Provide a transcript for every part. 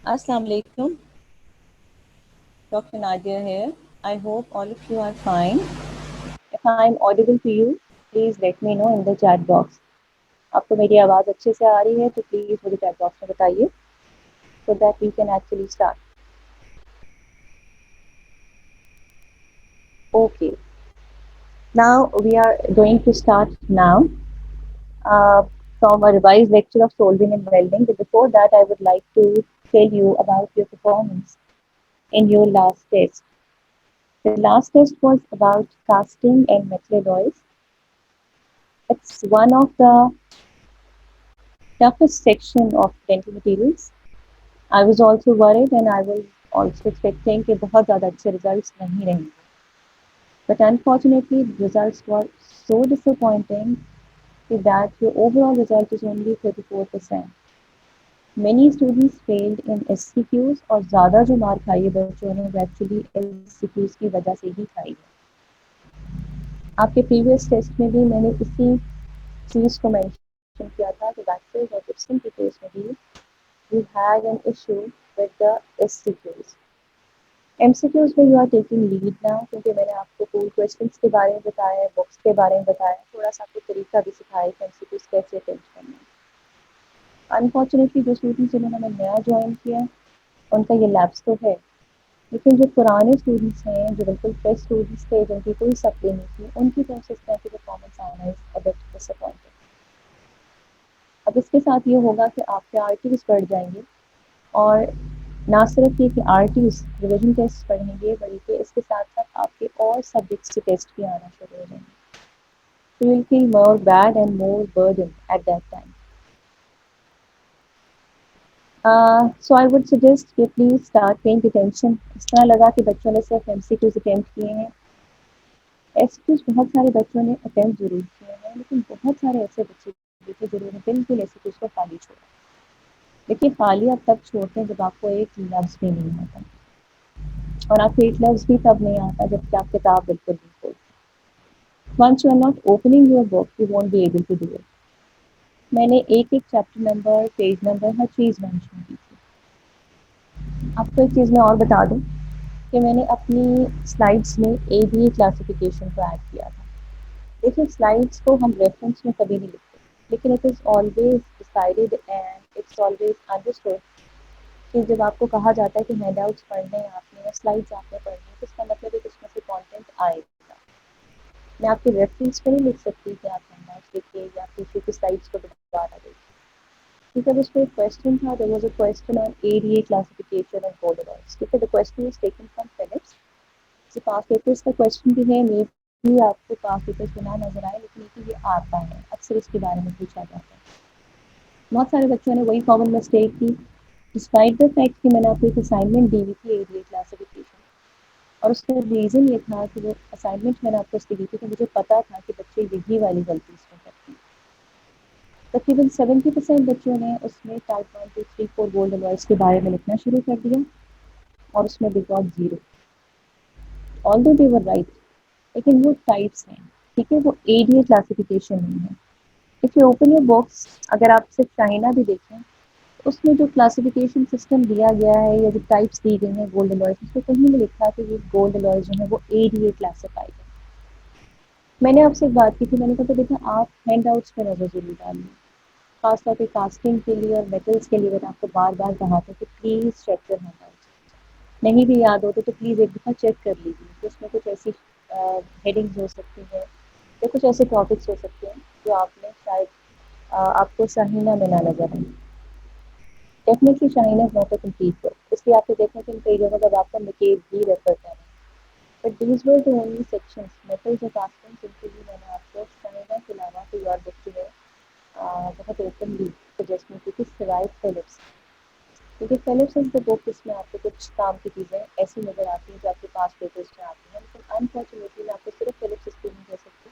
Assalamu alaikum. Dr. Nadia here. I hope all of you are fine. If I am audible to you, please let me know in the chat box. आपको मेरी आवाज़ अच्छे से आ रही है तो please मुझे chat box में बताइए so that we can actually start. Okay. Now we are going to start now uh, from a revised lecture of solving and welding. But before that, I would like to tell you about your performance in your last test. The last test was about casting and metal alloys. It's one of the toughest section of dental materials. I was also worried and I was also expecting कि बहुत ज़्यादा अच्छे results नहीं रहेंगे. But unfortunately, the results were so disappointing that your overall result is only 34%. Many students failed in SCQs और ज़्यादा जो mark खाई है बच्चों ने वो एक्चुअली SCQs की वजह से ही खाई है. आपके प्रीवियस टेस्ट में भी मैंने इसी चीज़ को मेंशन किया था कि वैक्सेस और जिप्सम के केस में भी we had an issue with the SCQs. MCQs में you are taking lead now क्योंकि मैंने आपको पूल क्वेश्चंस के बारे में बताया है, बुक्स के बारे में बताया है, थोड़ा सा आपको तरीका भी सिखाया कि MCQs कैसे अटेम्प्ट करना है. अनफॉर्चुनेटली जो स्टूडेंट्स जिन्होंने नया ज्वाइन किया उनका ये लैप्स तो है, लेकिन जो पुराने स्टूडेंट्स हैं जो बिल्कुल फ्रेश स्टूडेंट्स थे जिनकी कोई सप्ली नहीं थी उनकी तरफ से इस तरह की परफॉर्मेंस आना इज अ बिट डिसअपॉइंटिंग. अब इसके साथ ये होगा कि आपके RTs बढ़ जाएंगे और ना सिर्फ ये कि RTs रिविजन टेस्ट पढ़ेंगे बल्कि इसके साथ साथ आपके और सब्जेक्ट्स के टेस्ट भी आना शुरू हो जाएंगे. So you'll feel more bad and more burdened at that time. So I would suggest कि please start paying attention. इस तरह लगा कि बच्चों ने सिर्फ MCQs अटेम्प्ट किए हैं. SQs बहुत सारे बच्चों ने अटेम्प्ट जरूर किए हैं लेकिन बहुत सारे ऐसे बच्चे भी थे जिन्होंने बिल्कुल SQs को खाली छोड़ा. देखिए खाली आप तब छोड़ते हैं जब आपको एक लफ्ज़ भी नहीं आता और आपको एक लफ्ज़ भी तब नहीं आता जबकि आप किताब बिल्कुल नहीं खोलते. Once you are not opening your book, you won't be able to do it. मैंने एक एक चैप्टर नंबर, पेज नंबर, हर चीज़ मेंशन की थी. आपको एक चीज़ मैं और बता दूं कि मैंने अपनी स्लाइड्स में ABA क्लासिफिकेशन को ऐड किया था. देखिए स्लाइड्स को हम रेफरेंस में कभी नहीं लिखते, लेकिन it is always decided and it's always understood कि जब आपको कहा जाता है कि हैंडआउट्स पढ़ने हैं आपने या स्लाइड्स आपने पढ़नी है तो इसका मतलब है कि उसमें से कंटेंट आएगा. मैं आपके रेफरेंस पे नहीं लिख सकती कि आप हैंडआउट्स लिखिए या पीछे की स्लाइड्स को दोबारा देखिए. ठीक है, उसमें एक क्वेश्चन था, there was a question on ADA classification of gold alloys. ठीक है, the question is taken from Phillips. ये पास पेपर्स का क्वेश्चन भी है, मे भी आपको पास पेपर्स में ना नजर आए लेकिन ये आता है, अक्सर इसके बारे में पूछा जाता है. बहुत सारे बच्चों ने वही कॉमन मिस्टेक की डिस्पाइट द फैक्ट कि मैंने आपको एक असाइनमेंट दी हुई थी ADA क्लासिफिकेशन और उसका रीज़न ये था कि वो असाइनमेंट मैंने आपको इसलिए दी थी कि मुझे पता था कि बच्चे यही वाली गलती इसमें करते हैं. तकरीबन 70% बच्चों ने उसमें टाइप 1 2 3 4 गोल्ड अलॉयज के बारे में लिखना शुरू कर दिया और उसमें they got 0. Although they were right, लेकिन वो टाइप्स हैं. ठीक है, वो ADA क्लासिफिकेशन नहीं है. If you open your box, अगर आप सिर्फ चाइना भी देखें तो उसमें जो क्लासिफिकेशन सिस्टम दिया गया है या जो टाइप्स दी गई हैं गोल्ड अलॉयज, उसमें कहीं भी लिखा है कि ये गोल्ड अलॉयज जो है वो ADA क्लासिफाइड है. मैंने आपसे एक बात की थी, मैंने कहा था देखा आप हैंड आउट्स पर नजर जरूर डालिए, खासतौर पे कास्टिंग के लिए और मेटल्स के लिए. मैंने आपको बार बार कहा था कि प्लीज़ चेक कर हैंड आउट्स. नहीं भी याद होते तो प्लीज़ एक दफ़ा चेक कर लीजिए कि उसमें कुछ ऐसी हेडिंग्स हो सकती हैं या कुछ ऐसे टॉपिक्स हो सकते हैं जो आपने शायद आपको शाहीना में ना नजर आए. Definitely Shaheena is not a complete book, इसलिए आपको देखने को कई जगह पर आपका McCabe भी रेफर करना है. But these were the only sections metals और कास्टिंग जिनके लिए मैंने आपको शाहीना के अलावा कोई और बुक जो है बहुत ओपनली सजेस्ट नहीं की थी सिवाय फिलिप्स. क्योंकि फिलिप्स इज द बुक जिसमें आपको कुछ काम की चीज़ें ऐसी नज़र आती हैं जो आपके पास पेपर्स में आती हैं. लेकिन अनफॉर्चुनेटली मैं आपको सिर्फ फिलिप्स इसलिए नहीं कह सकती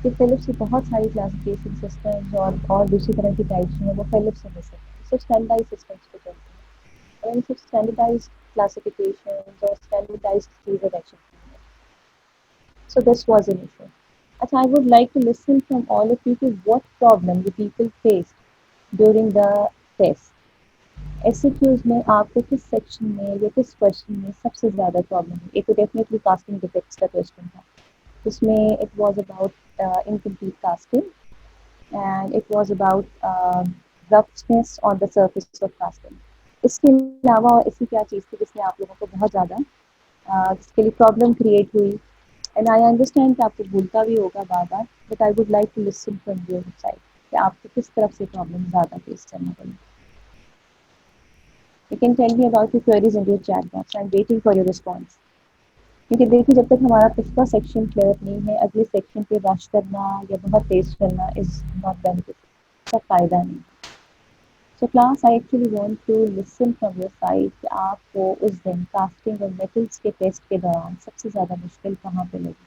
कि फिलिप्स की बहुत सारी क्लासिफिकेशन सिस्टम्स और दूसरी तरह की टाइप्स जो हैं वो फिलिप्स से मिल सकती हैं. सिर्फ स्टैंडर्डाइज सिस्टम्स पे चलती हैं और इन सिर्फ स्टैंडर्डाइज क्लासिफिकेशन और स्टैंडर्डाइज चीज़ें रह सकती हैं. So this was an issue. Achha, I would like to listen from all of you to what problem the people faced during the test. एसएक्यूज में आपको किस सेक्शन में या किस क्वेश्चन में सबसे ज़्यादा प्रॉब्लम है? एक तो डेफिनेटली कास्टिंग डिफेक्ट्स का क्वेश्चन था, जिसमें it was about incomplete casting and it was about roughness on the surface of casting. इसके अलावा और ऐसी क्या चीज़ थी जिसने आप लोगों को बहुत ज़्यादा जिसके लिए प्रॉब्लम क्रिएट हुई? एंड आई अंडरस्टैंड कि आपको भूलता भी होगा बार बार, but I would like to listen from your side कि आपको किस तरफ से प्रॉब्लम ज़्यादा फेस करना पड़ी। You can tell me about your queries in your chat box. I'm waiting for your response. क्योंकि देखिए जब तक हमारा पिछला सेक्शन क्लियर नहीं है, अगले सेक्शन पे रश करना या बहुत तेज करना इज नॉट बेनिफिट, इसका फ़ायदा नहीं। So class I actually want to listen from your side कि आपको उस दिन कास्टिंग और मेटल्स के टेस्ट के दौरान सबसे ज़्यादा मुश्किल कहाँ पे लगी?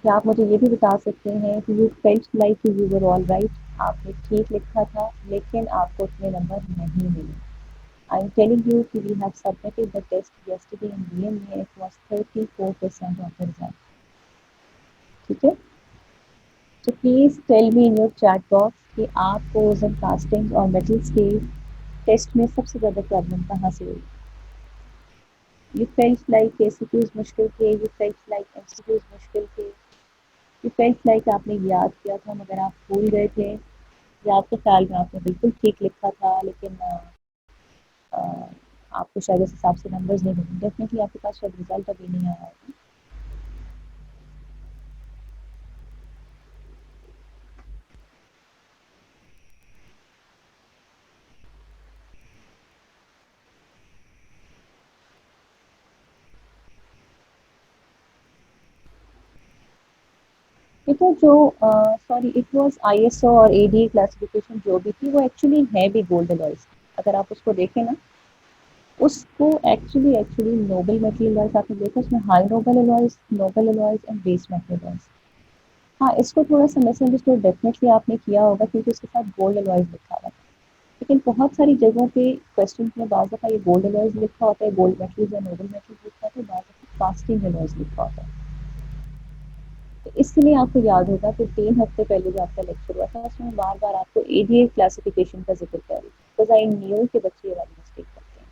क्या आप मुझे ये भी बता सकते हैं कि you felt like you were all right, आपने ठीक लिखा था लेकिन आपको उतने नंबर नहीं मिले? I'm telling you we have submitted the test yesterday in DMA. It was 34% of the result. ठीक है? So please tell me in your chat box कि आपको ओजन कास्टिंग और मेटल्स के टेस्ट में सबसे ज़्यादा प्रॉब्लम कहाँ से हुई? You felt like एमसीक्यूज मुश्किल थे, you felt like एमसीक्यूज मुश्किल थे, you felt like आपने याद किया था मगर आप भूल गए थे, या आपके ख्याल में आपने बिल्कुल ठीक लिखा था लेकिन आपको शायद इस हिसाब से नंबर्स नहीं मिले? डेफिनेटली आपके पास शायद रिजल्ट अभी नहीं आया होगा। इट वाज जो सॉरी इट वाज आईएसओ और एडीए क्लासिफिकेशन जो भी थी वो एक्चुअली है भी गोल्ड अलॉयज। अगर आप उसको देखें ना, उसको एक्चुअली नोबल मेटेरियल अलॉयज आपने देखा, उसमें high noble alloys and base metal alloys. हाँ, इसको थोड़ा सा मिसअंडरस्टूड डेफिनेटली आपने किया होगा क्योंकि उसके साथ गोल्ड अलॉयज लिखा हुआ था, लेकिन बहुत सारी जगहों पे क्वेश्चन में बाज़ दफ़ा ये गोल्ड अलॉयज लिखा होता है, गोल्ड मेटल्स या नोबल मेटल्स लिखा होता है, बाज़ दफ़ा कास्टिंग अलॉयज लिखा होता है। तो इसलिए आपको याद होगा कि 3 हफ्ते पहले जो आपका लेक्चर हुआ था उसमें बार-बार आपको एडीए क्लासिफिकेशन का ज़िक्र कर रही थी, बिकॉज़ आई न्यू कि बच्चे ये वाली मिस्टेक करते हैं।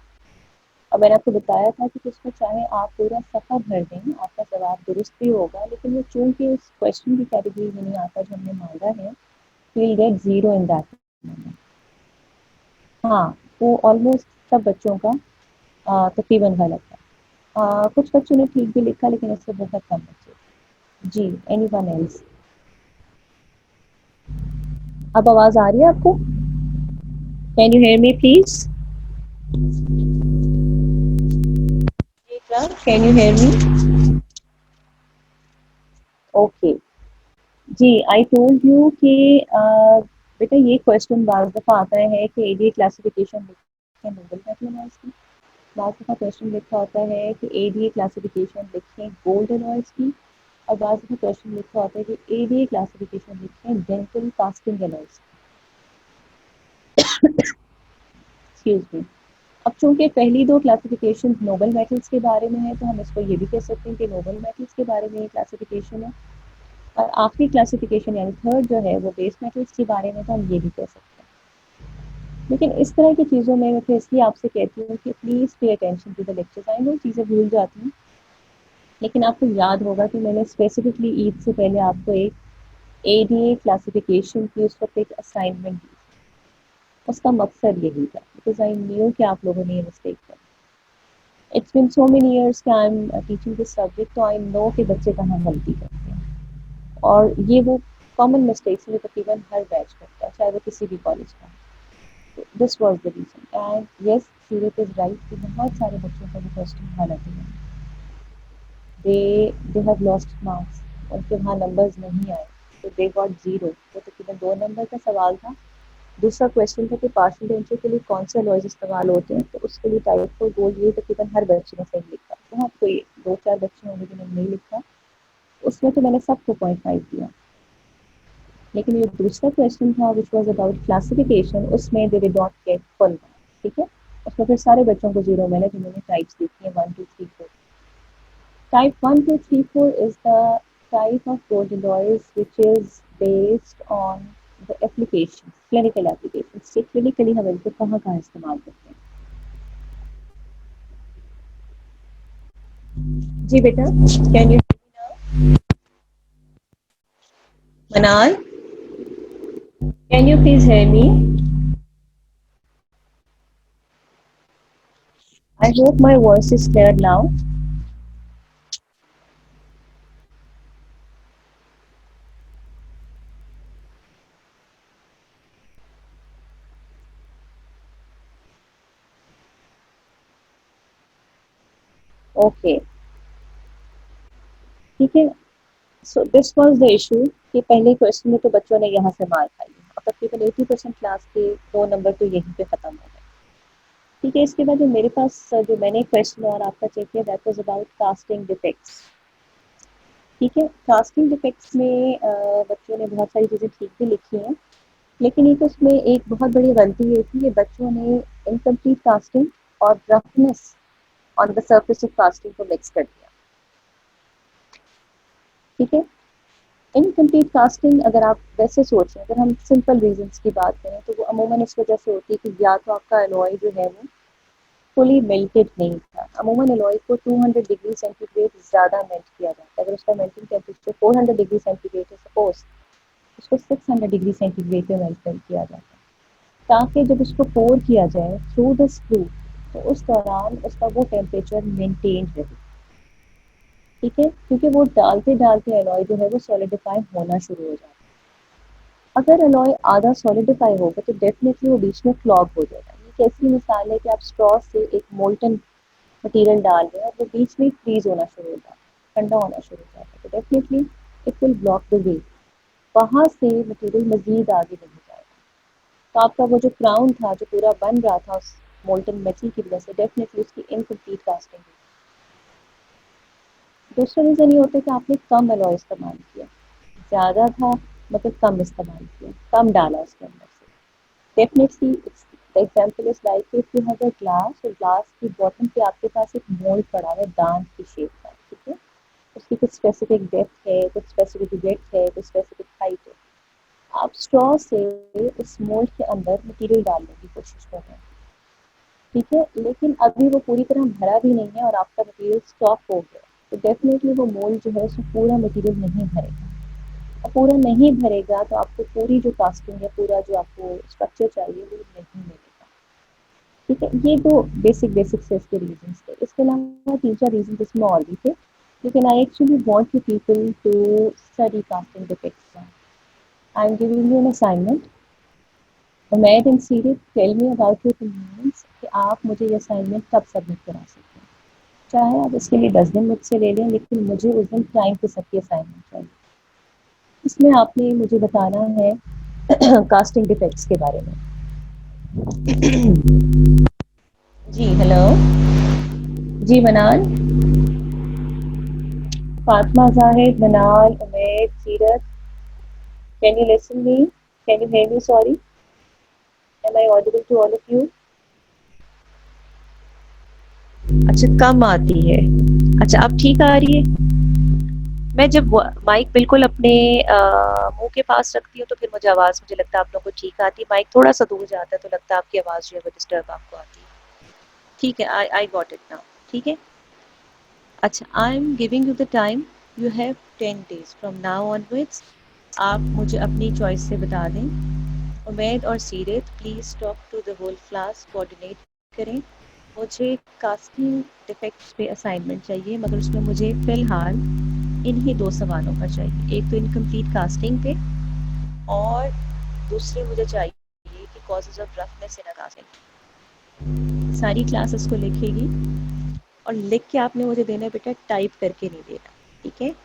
अब मैंने आपको बताया था कि उसमें चाहे आप पूरा सफ़ा भर दें, आपका जवाब दुरुस्त भी होगा, लेकिन वो चूँकि उस क्वेश्चन की कैटेगरी में नहीं आता जो हमने माँगा है, you will get 0 in that. हाँ, वो ऑलमोस्ट सब बच्चों का तकरीबन गलत है। कुछ बच्चों ने ठीक भी लिखा लेकिन इससे बहुत कम बच्चे। जी, एनीवन एल्स? अब आवाज़ आ रही है आपको? Can you hear me please? Can you hear me? Okay. जी, आई टोल्ड यू कि बेटा ये क्वेश्चन बाज़ दफ़ा आता है कि एडीए क्लासिफिकेशन लिखें नोबल मेटल की, बाज़ दफ़ा क्वेश्चन लिखा होता है कि एडीए क्लासिफिकेशन लिखें गोल्ड अलॉयज की, और बाज़ दफ़ा क्वेश्चन लिखा होता है कि एडीए क्लासिफिकेशन लिखें dental casting alloys. Excuse me. अब चूँकि पहली 2 क्लासिफिकेशन नोबल मेटल्स के बारे में है, तो हम इसको ये भी कह सकते हैं कि नोबल मेटल्स के बारे में ये क्लासिफिकेशन है, और आखिरी क्लासिफिकेशन यानी थर्ड जो है वो बेस मेटल्स के बारे में, तो हम ये भी कह सकते हैं। लेकिन इस तरह की चीज़ों में मैं फिर इसलिए आपसे कहती हूँ कि please pay attention to the lectures. I know चीज़ें भूल जाती हैं, लेकिन आपको याद होगा कि मैंने स्पेसिफिकली ईद से पहले आपको एक एडीए क्लासिफिकेशन की उस वक्त एक असाइनमेंट दी। उसका मकसद यही था, बिकॉज आई न्यू कि आप लोगों ने ये मिस्टेक कर। It's been so many years कि I am teaching this subject, तो आई नो कि बच्चे कहाँ गलती करते हैं, और ये वो कॉमन मिस्टेक्स हैं जो तकरीबन हर बैच करता है, चाहे वो किसी भी कॉलेज का। This was the reason, and yes सीरत इज़ राइट कि बहुत सारे बच्चों का जो क्वेश्चन गलत है, दे हैव लॉस्ट मार्क्स, उनके वहाँ नंबर्स नहीं आए, तो दे गॉट ज़ीरो। तो तकरीबन 2 नंबर का सवाल था। दूसरा क्वेश्चन था कि पार्शियल डेंचर के लिए कौन से अलॉयज इस्तेमाल होते हैं, तो उसके लिए टाइप 4 गोल्ड ये तकरीबन हर बच्चे ने सही लिखा। बहुत कोई 2-4 बच्चे होंगे जिन्होंने नहीं लिखा, उसमें तो मैंने सबको 0.5 दिया। लेकिन ये दूसरा क्वेश्चन था विच वाज अबाउट क्लासिफिकेशन, उसमें they did not get full marks. ठीक है, उसमें फिर सारे बच्चों को 0 मिला जिन्होंने टाइप्स लिखी है 1 2 3 4। Type 1 2 3 4 is the type of gold alloys which is based on the application, clinical application से क्लिनिकली हम इनको कहाँ कहाँ इस्तेमाल करते हैं। जी बेटा, कैन यू मनाल, can you please hear me? I hope my voice is clear now. Okay, ठीक है। So this was the issue कि पहले क्वेश्चन में तो बच्चों ने यहाँ से मार खाई और तकरीबन 80% क्लास के 2 नंबर तो यहीं पे खत्म हो गए। ठीक है, इसके बाद जो मेरे पास जो मैंने क्वेश्चन और आपका चेक किया that was about casting defects. ठीक है, कास्टिंग डिफेक्ट्स में बच्चों ने बहुत सारी चीज़ें ठीक भी लिखी हैं, लेकिन एक उसमें एक बहुत बड़ी गलती ये थी कि बच्चों ने इनकम्प्लीट कास्टिंग और roughness on the surface of casting को मिक्स कर दिया। ठीक है, इनकम्प्लीट कास्टिंग अगर आप वैसे सोचें, अगर हम सिंपल रीजंस की बात करें तो वो अमूमन इस वजह से होती है कि या तो आपका एलॉय जो है वो फुली मेल्टेड नहीं था। अमूमन एलॉय को 200 डिग्री सेंटीग्रेड ज़्यादा मेल्ट किया जाता है। अगर उसका मेल्टिंग टेम्परेचर 400 डिग्री सेंटीग्रेड है सपोज, उसको 600 डिग्री सेंटीग्रेड पे मेल्ट किया जाता है, ताकि जब उसको पोर किया जाए थ्रू द स्क्रू तो उस दौरान उसका वो टेम्परेचर मेंटेन रहे। ठीक है, क्योंकि वो डालते डालते एलॉय जो है वो सॉलिडिफाई होना शुरू हो जाता है। अगर एलॉय आधा सॉलिडिफाई होगा तो डेफिनेटली वो बीच में क्लॉग हो जाएगा। ये कैसी मिसाल है कि आप स्ट्रॉ से एक मोल्टन मटेरियल डाल रहे हैं और वो बीच में फ्रीज होना शुरू हो जाता है, ठंडा होना शुरू हो जाता है, तो definitely it will block the way, वहाँ से मटेरियल मजीद आगे नहीं जाएगा। तो आपका वो जो क्राउन था जो पूरा बन रहा था उस मोल्टन मेटल की वजह से, डेफिनेटली उसकी इनकम्प्लीट कास्टिंग हुई। दूसरा रीज़न ये होता है कि आपने कम एलॉय इस्तेमाल किया, ज़्यादा था मतलब कम इस्तेमाल किया, कम डाला उसके अंदर से। Definitely the example is like if you have a glass और ग्लास की बॉटम पे आपके पास एक मोल्ड पड़ा है दांत की शेप का। ठीक है, उसकी कुछ स्पेसिफिक डेप्थ है, कुछ स्पेसिफिक विड्थ है, कुछ स्पेसिफिक हाइट है। आप स्ट्रॉ से उस मोल्ड के अंदर मटेरियल डालने की कोशिश कर रहे हैं। ठीक है, लेकिन अभी वो पूरी तरह भरा भी नहीं है और आपका मटेरियल स्टॉप हो गया, तो डेफिनेटली वो मोल्ड जो है उसमें पूरा मटेरियल नहीं भरेगा। और पूरा नहीं भरेगा तो आपको पूरी जो कास्टिंग है, पूरा जो आपको स्ट्रक्चर चाहिए वो नहीं मिलेगा। ठीक है, ये दो बेसिक बेसिक से इसके रीजन थे। इसके अलावा तीन चार रीजन इसमें और भी थे, लेकिन I actually want you people to study casting defects. I am giving you an assignment, Umaid and Seerat, tell me about your convenience कि आप मुझे ये असाइनमेंट कब सबमिट करा सकते हैं। चाहे आप इसके लिए 10 दिन मुझसे ले लें, लेकिन मुझे उस दिन टाइम पे सबकी असाइनमेंट चाहिए। इसमें आपने मुझे बताना है कास्टिंग डिफेक्ट्स के बारे में। जी हेलो, जी मनाल, Fatima, Zahid, Manal, Umaid, Seerat, can you listen me, can you hear me? Sorry, am I audible to all of you? अच्छा, कम आती है। अच्छा, अब ठीक आ रही है? मैं जब माइक बिल्कुल अपने मुंह के पास रखती हूँ तो फिर मुझे आवाज़, मुझे लगता है आप लोगों को ठीक आती है। माइक थोड़ा सा दूर जाता है तो लगता है आपकी आवाज़ जो है वो डिस्टर्ब आपको आती है। ठीक है, आई आई गॉट इट नाउ। ठीक है, अच्छा, आई am giving you the time, you have 10 days from now onwards. आप मुझे अपनी चॉइस से बता दें। उमैद और Seerat please talk to the whole class, coordinate करें। मुझे कास्टिंग डिफेक्ट्स पे असाइनमेंट चाहिए, मगर उसमें मुझे फ़िलहाल इन्हीं दो सवालों पर चाहिए। एक तो इनकम्प्लीट कास्टिंग पे, और दूसरे मुझे चाहिए कि causes of roughness in a casting. सारी क्लासेस को लिखेगी और लिख के आपने मुझे देना है बेटा, टाइप करके नहीं देना। ठीक है,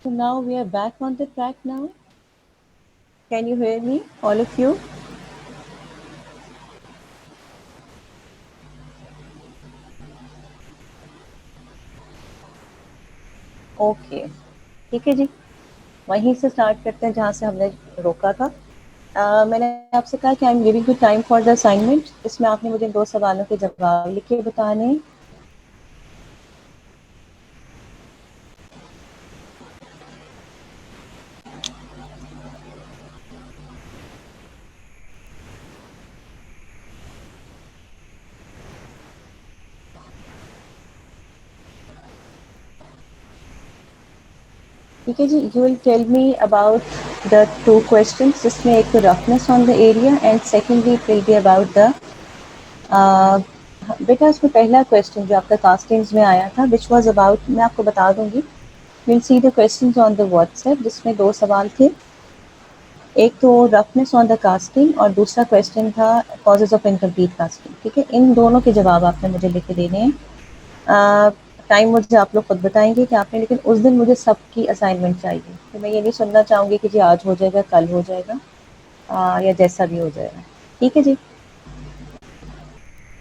So now we are back on the track now. Can you hear me, all of you? Okay, ठीक है जी। वहीं से स्टार्ट करते हैं जहाँ से हमने रोका था। मैंने आपसे कहा कि I am giving you time for the assignment. इसमें आपने मुझे 2 सवालों के जवाब लिख के बताने हैं। ठीक है जी, you will tell me about the 2 questions, जिसमें एक तो roughness on the area and secondly it will be about the बेटा उसमें पहला क्वेश्चन जो आपका कास्टिंग्स में आया था विच वाज अबाउट, मैं आपको बता दूंगी। Will see the questions on the WhatsApp, जिसमें 2 सवाल थे। एक तो रफनेस ऑन द कास्टिंग और दूसरा क्वेश्चन था कॉजेज ऑफ इनकम्प्लीट कास्टिंग। ठीक है, इन दोनों के जवाब आपने मुझे लिख के देने हैं। टाइम मुझे आप लोग खुद बताएंगे कि आपने, लेकिन उस दिन मुझे सबकी असाइनमेंट चाहिए। तो मैं ये नहीं सुनना चाहूँगी कि जी आज हो जाएगा, कल हो जाएगा, या जैसा भी हो जाएगा। ठीक है जी।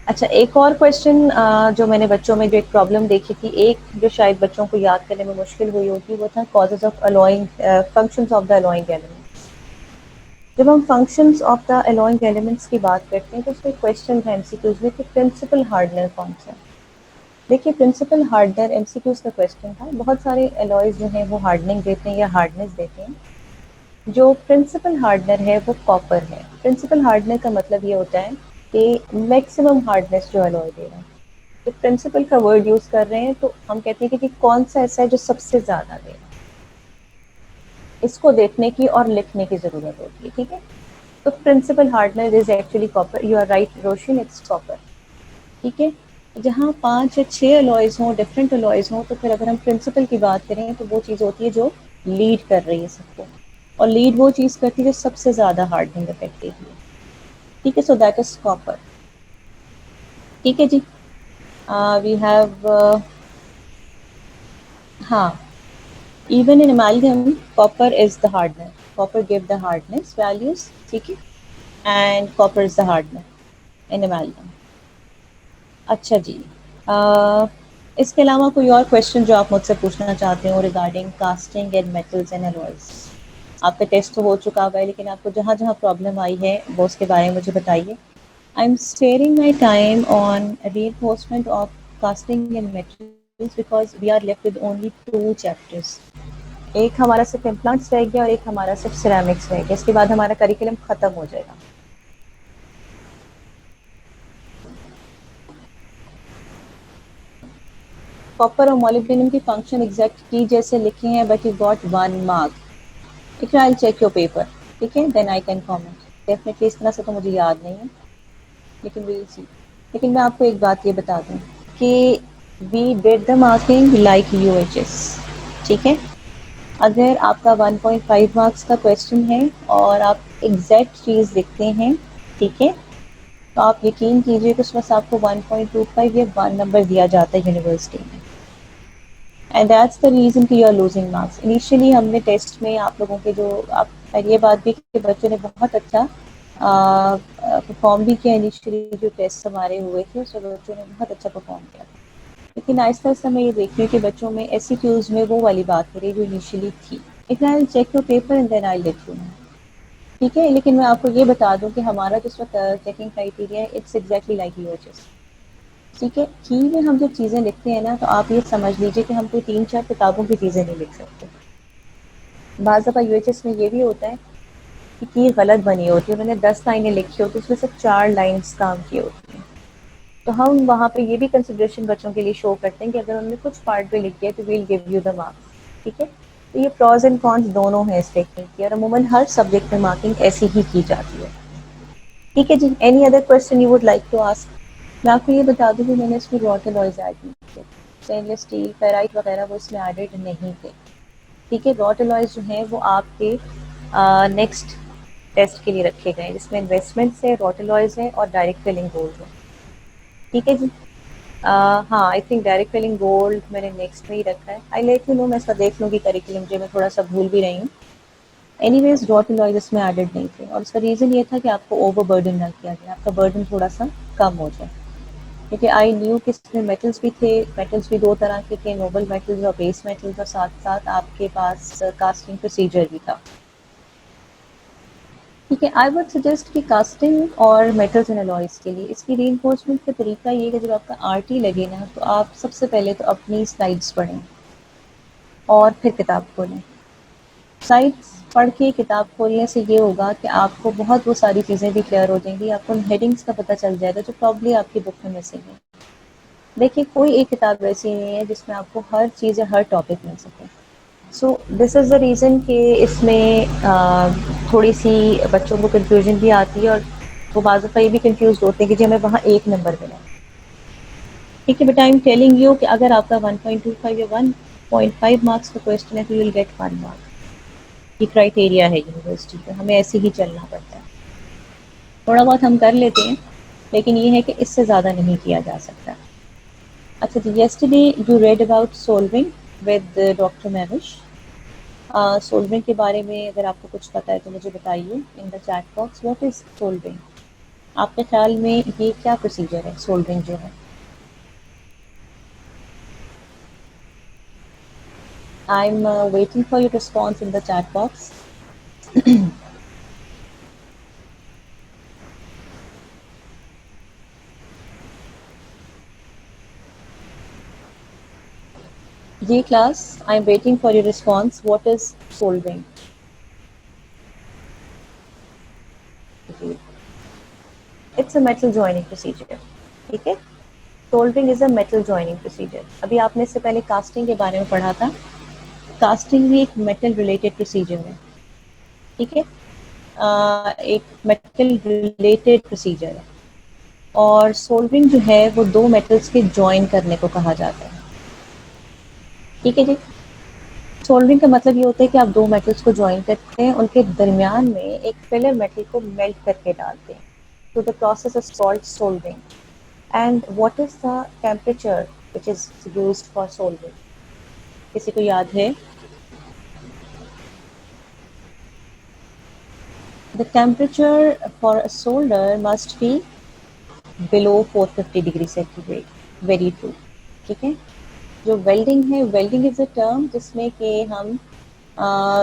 अच्छा, एक और क्वेश्चन जो मैंने बच्चों में जो एक प्रॉब्लम देखी थी, एक जो शायद बच्चों को याद करने में मुश्किल हुई होगी, वो था causes of allowing functions of the allowing elements. जब हम functions of the allowing elements की बात करते हैं तो उसमें क्वेश्चन था एमसीक्यूज में कि प्रिंसिपल हार्डनर कौन सा है। देखिए, प्रिंसिपल हार्डनर एमसीक्यूज का क्वेश्चन था। बहुत सारे एलॉयज जो हैं वो हार्डनिंग देते हैं या हार्डनेस देते हैं। जो प्रिंसिपल हार्डनर है वो कॉपर है। प्रिंसिपल हार्डनर का मतलब ये होता है कि मैक्सिमम हार्डनेस जो एलॉय दे रहा है। तो प्रिंसिपल का वर्ड यूज कर रहे हैं तो हम कहते हैं कि कौन सा ऐसा है जो सबसे ज्यादा दे रहा है। इसको देखने की और लिखने की जरूरत होती है। ठीक है, तो principal hardener is actually copper. You are right Roshan, it's copper. ठीक है, जहाँ 5 या 6 अलॉयज हों, डिफरेंट अलॉयज हों, तो फिर अगर हम प्रिंसिपल की बात करें तो वो चीज़ होती है जो लीड कर रही है सबको। और लीड वो चीज़ करती है जो सबसे ज़्यादा हार्डनिंग इफेक्ट देती है। ठीक है, सो दैट इज कॉपर। ठीक है जी। वी हैव, हाँ, even in amalgam copper is the hardener. Copper give the hardness values. ठीक है, and copper is the hardener in amalgam. अच्छा जी। uh, इसके अलावा कोई और क्वेश्चन जो आप मुझसे पूछना चाहते हो regarding casting and metals and alloys? आपका टेस्ट तो हो चुका हुआ है, लेकिन आपको जहाँ जहाँ प्रॉब्लम आई है वो उसके बारे में मुझे बताइए। I am sparing my time on reinforcement of casting and metals because we are left with only 2 chapters. एक हमारा सिर्फ इम्प्लांट्स रह गया और एक हमारा सिर्फ सिरेमिक्स रह गया। इसके बाद हमारा करिकुलम खत्म हो जाएगा। कॉपर और मोलिब्डेनम की फंक्शन एग्जैक्ट की जैसे लिखे हैं, but you got 1 mark. If I check your paper, ठीक है, then I can comment. Definitely इस तरह से तो मुझे याद नहीं है, लेकिन वी सी। लेकिन मैं आपको एक बात ये बता दूं कि we did the marking like UHS. ठीक है, अगर आपका 1.5 मार्क्स का क्वेश्चन है और आप एग्जैक्ट चीज़ लिखते हैं, ठीक है, तो आप यकीन कीजिए कि उसमें से आपको 1.25 या 1 नंबर दिया जाता है यूनिवर्सिटी में। एंड दैट्स द रीज़न कि you are losing marks. Initially हमने टेस्ट में आप लोगों के जो आप, ये बात भी कि बच्चों ने बहुत अच्छा परफॉर्म भी किया। इनिशियली जो टेस्ट हमारे हुए थे उसमें बच्चों ने बहुत अच्छा परफॉर्म किया, लेकिन आहिस्ता आहिस्ता मैं ये देख रही हूँ कि बच्चों में ऐसी क्यूज में वो वाली बात हो रही जो इनिशियली थी। If I check your paper and then I let you know. ठीक है, लेकिन मैं आपको ये बता दूं कि हमारा जो चेकिंग क्राइटेरिया है इट्स एग्जैक्टली लाइक यूएचएस। ठीक है, की में हम जो चीज़ें लिखते हैं ना, तो आप ये समझ लीजिए कि हम कोई 3-4 किताबों की चीज़ें नहीं लिख सकते। बाज़ दफ़ा यूएचएस में ये भी होता है कि की गलत बनी होती है, उन्होंने 10 लाइनें लिखी होती है, उसमें सिर्फ 4 लाइन्स काम की होती हैं। तो हम वहाँ पे ये भी कंसिडरेशन बच्चों के लिए शो करते हैं कि अगर उन्होंने कुछ पार्ट भी लिख दिया तो we'll give you the marks. ठीक है, तो ये प्रोज एंड कॉन्स दोनों हैं इस टेक्निक की, और अमूमन हर सब्जेक्ट में मार्किंग ऐसी ही की जाती है। ठीक है जी, any other question you would like to ask? मैं आपको ये बता दूं कि मैंने इसमें रॉट अलॉयज ऐड नहीं थे। स्टेनलेस स्टील, फेराइट वगैरह वो इसमें एडेड नहीं थे। ठीक है, रॉट अलॉयज जो हैं वो आपके नेक्स्ट टेस्ट के लिए रखे गए हैं, जिसमें इन्वेस्टमेंट्स है, रॉट अलॉयज है और डायरेक्ट फिलिंग गोल्ड है। ठीक है जी। हाँ, I think direct filling gold मैंने नेक्स्ट में ही रखा है। आई लेट यू नो, मैं इसका देख लूँगी करिकुलम, जो मैं थोड़ा सा भूल भी रही हूँ। एनीवेज डॉट एंड लॉइज इसमें एडेड नहीं थे, और उसका रीज़न ये था कि आपको ओवर बर्डन ना किया जाए, आपका बर्डन थोड़ा सा कम हो जाए। क्योंकि आई न्यू कि इसमें मेटल्स भी थे, मेटल्स भी दो तरह के थे, नोबल मेटल्स और बेस मेटल्स, और साथ साथ आपके पास कास्टिंग प्रोसीजर भी था। ठीक है, आई वुड सजेस्ट कि कास्टिंग और मेटल्स एंड अलॉयज के लिए इसकी रीइंफोर्समेंट का तरीका ये है कि जब आपका आरटी लगे ना, तो आप सबसे पहले तो अपनी स्लाइड्स पढ़ें और फिर किताब खोलें। स्लाइड्स पढ़ के किताब खोलने से ये होगा कि आपको बहुत वो सारी चीज़ें भी क्लियर हो जाएंगी, आपको उन हेडिंग्स का पता चल जाएगा जो प्रॉब्ली आपकी बुक में मिसिंग है। देखिए, कोई एक किताब ऐसी नहीं है जिसमें आपको हर चीज़ या हर टॉपिक मिल सके। So this is the reason कि इसमें थोड़ी सी बच्चों को कन्फ्यूजन भी आती है, और वो बाज़ दफ़ा ये भी कन्फ्यूज़ होते हैं कि जी हमें वहाँ एक नंबर मिला। ठीक है, but I am telling you कि अगर आपका 1.25 या 1.5 मार्क्स का क्वेश्चन है, तो यू विल गेट 1 मार्क। ये क्राइटेरिया है यूनिवर्सिटी का, हमें ऐसे ही चलना पड़ता है। थोड़ा बहुत हम कर लेते हैं, लेकिन ये है कि इससे ज़्यादा नहीं किया जा सकता। अच्छा जी, yesterday you read about solving with doctor मैविश। सोल्विंग के बारे में अगर आपको कुछ पता है तो मुझे बताइए इन the chat box, what is solving? आपके ख्याल में ये क्या प्रोसीजर है, सोल्विंग जो है? I am waiting for your response in the chat box. जी class, I am waiting for your response, what is soldering? It's a metal joining procedure. ठीक है, soldering is a metal joining procedure. अभी आपने इससे पहले casting के बारे में पढ़ा था। कास्टिंग भी एक मेटल रिलेटेड प्रोसीजर है। ठीक है, एक मेटल रिलेटेड प्रोसीजर है, और सोल्विंग जो है वो दो मेटल्स के जॉइन करने को कहा जाता है। ठीक है जी, सोल्विंग का मतलब ये होता है कि आप दो मेटल्स को जॉइन करते हैं, उनके दरमियान में एक फिलर मेटल को मेल्ट करके डालते हैं। तो the process is called soldering. And what is the temperature which is used for soldering? किसी को याद है? The temperature for a solder must be below 450 degree centigrade. Very true. ठीक है, जो वेल्डिंग है, वेल्डिंग इज अ टर्म जिसमें कि हम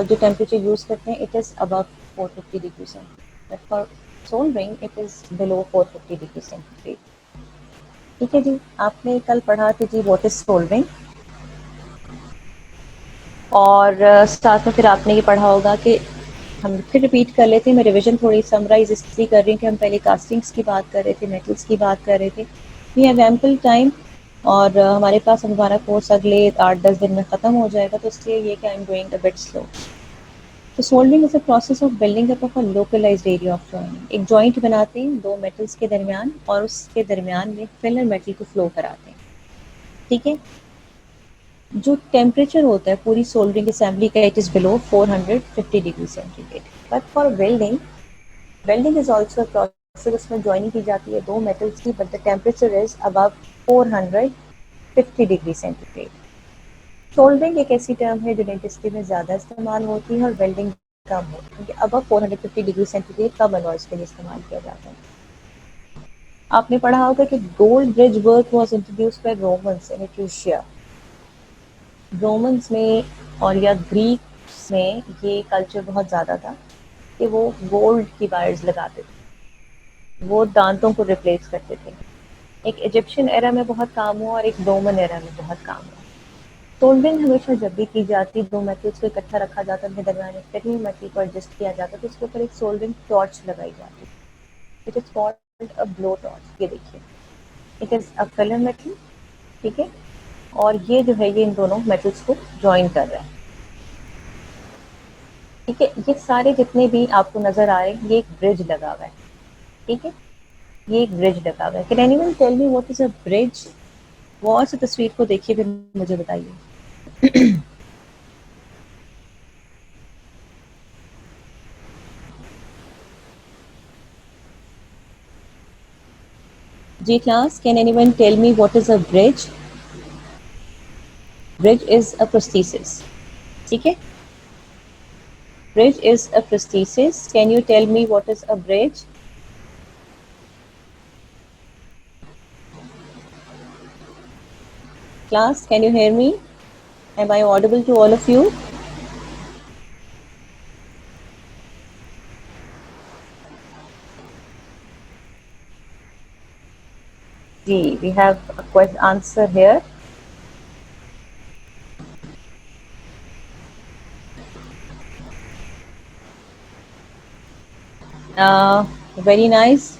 जो टेम्परेचर यूज करते हैं, it is above 450 degree centigrade, but for soldering it is below 450 degree centigrade. ठीक है जी, आपने कल पढ़ा कि जी व्हाट इज सोल्डरिंग, और साथ में फिर आपने ये पढ़ा होगा कि हम फिर रिपीट कर लेते हैं। मैं रिवीजन थोड़ी समराइज इसलिए कर रही हूँ कि हम पहले कास्टिंग्स की बात कर रहे थे, मेटल्स की बात कर रहे थे। वी हैव एम्पल टाइम, और हमारे पास हमारा कोर्स अगले 8-10 दिन में ख़त्म हो जाएगा, तो इसलिए ये कि I am going a bit slow. तो soldering is a process of building up of a localised area of joint. एक जॉइंट बनाते हैं दो मेटल्स के दरमियान, और उसके दरमियान में फिलर मेटल को फ्लो कराते हैं। ठीक है, जो टेम्परेचर होता है पूरी सोल्डरिंग असेंबली का, it is below 450 degree centigrade. But for welding, welding is also process, उसमें ज्वाइनिंग की जाती है दो मेटल्स की, but the temperature is above 450 degree centigrade. Soldering एक ऐसी टर्म है जो डेंटिस्ट्री में ज़्यादा इस्तेमाल होती है, और वेल्डिंग कम होती है, क्योंकि अबव 450 डिग्री सेंटीग्रेड कम अलॉयज के लिए इस्तेमाल किया जाता है। आपने पढ़ा होगा कि gold bridge work was introduced by Romans in Etruria. Romans में और या ग्रीक्स में ये कल्चर बहुत ज़्यादा था कि वो गोल्ड की वायर्स लगाते थे, वो दांतों को रिप्लेस करते थे। एक इजिप्शियन एरा में बहुत काम हुआ, और एक रोमन एरा में बहुत काम हुआ। सोल्डरिंग हमेशा जब भी की जाती, दो मेटल्स को इकट्ठा रखा जाता, उनके दरमियान एक फिलिंग मेटल को एडजस्ट किया जाता, तो उसके ऊपर एक सोल्डरिंग टॉर्च लगाई जाती। It is called a blow torch. ये देखिए, it is a filler metal. ठीक है, और ये जो है ये इन दोनों मेटल्स को ज्वाइन कर रहा है। ठीक है, ये सारे जितने भी आपको नजर आ रहे हैं, ये एक ब्रिज लगा हुआ है। ठीक है, ये एक ब्रिज लगा हुआ है। Can anyone tell me what is a bridge? गौर से तस्वीर को देखिए, फिर मुझे बताइए। जी class, can anyone tell me what is a bridge? Bridge is a prosthesis. ठीक है? Bridge is a prosthesis. Can you tell me what is a bridge? Class, can you hear me? Am I audible to all of you? G, we have a question answer here. Very nice.